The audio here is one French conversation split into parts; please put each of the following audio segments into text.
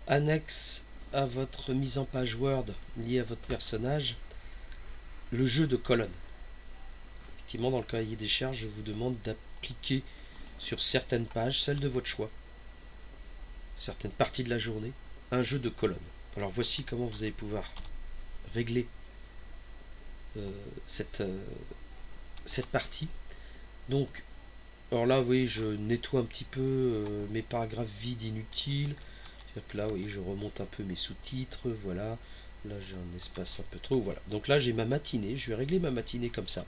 annexe à votre mise en page Word liée à votre personnage le jeu de colonnes. Effectivement, dans le cahier des charges, je vous demande d'appliquer sur certaines pages, celles de votre choix, certaines parties de la journée, un jeu de colonnes. Alors voici comment vous allez pouvoir régler cette partie. Donc, alors là, vous voyez, je nettoie un petit peu mes paragraphes vides inutiles. C'est-à-dire que là, vous voyez, je remonte un peu mes sous-titres. Voilà. Là, j'ai un espace un peu trop. Voilà. Donc là, j'ai ma matinée. Je vais régler ma matinée comme ça.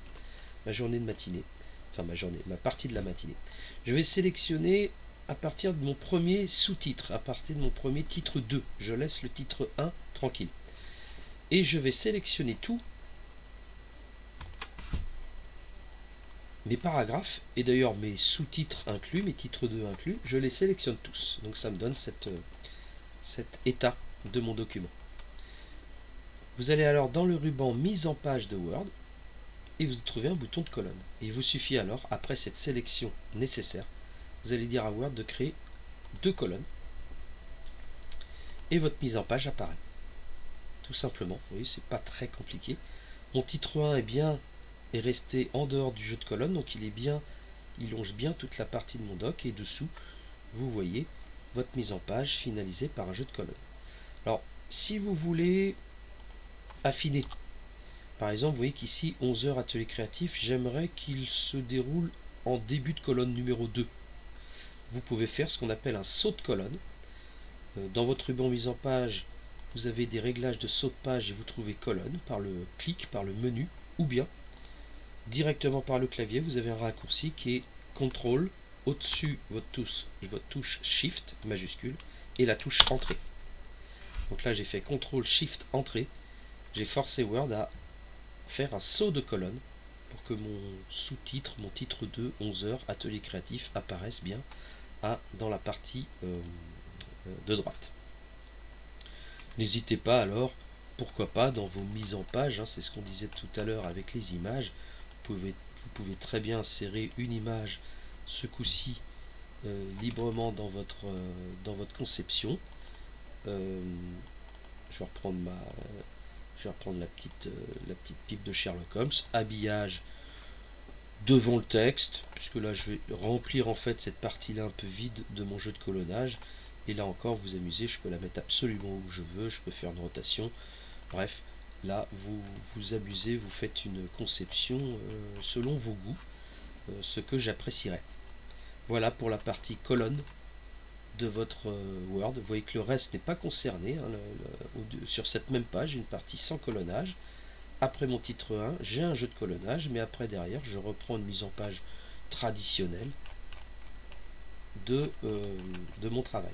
Ma journée de matinée. Enfin, ma partie de la matinée. Je vais sélectionner à partir de mon premier sous-titre, à partir de mon premier titre 2. Je laisse le titre 1 tranquille. Et je vais sélectionner tout mes paragraphes, et d'ailleurs mes sous-titres inclus, mes titres 2 inclus, je les sélectionne tous. Donc ça me donne cet état de mon document. Vous allez alors dans le ruban mise en page de Word et vous trouvez un bouton de colonne. Et il vous suffit alors, après cette sélection nécessaire, vous allez dire à Word de créer 2 colonnes et votre mise en page apparaît. Tout simplement, vous voyez, c'est pas très compliqué. Mon titre 1 est resté en dehors du jeu de colonnes, donc il longe bien toute la partie de mon doc, et dessous, vous voyez votre mise en page finalisée par un jeu de colonnes. Alors, si vous voulez affiner, par exemple, vous voyez qu'ici, 11h atelier créatif, j'aimerais qu'il se déroule en début de colonne numéro 2. Vous pouvez faire ce qu'on appelle un saut de colonne. Dans votre ruban mise en page, vous avez des réglages de saut de page et vous trouvez colonne par le clic, par le menu, ou bien directement par le clavier, vous avez un raccourci qui est CTRL, au-dessus votre touche Shift majuscule et la touche Entrée. Donc là j'ai fait CTRL Shift Entrée, j'ai forcé Word à faire un saut de colonne pour que mon sous-titre, mon titre 2, 11h, atelier créatif apparaisse bien dans la partie de droite. N'hésitez pas alors, pourquoi pas, dans vos mises en page, c'est ce qu'on disait tout à l'heure avec les images, vous pouvez très bien insérer une image, ce coup-ci, librement dans votre conception. Je vais reprendre la petite pipe de Sherlock Holmes. Habillage devant le texte, puisque là je vais remplir en fait cette partie-là un peu vide de mon jeu de colonnage. Et là encore, vous amusez, je peux la mettre absolument où je veux, je peux faire une rotation. Bref, là vous vous amusez, vous faites une conception selon vos goûts, ce que j'apprécierais. Voilà pour la partie colonne de votre Word. Vous voyez que le reste n'est pas concerné. Sur cette même page, une partie sans colonnage. Après mon titre 1, j'ai un jeu de colonnage, mais après derrière, je reprends une mise en page traditionnelle de mon travail.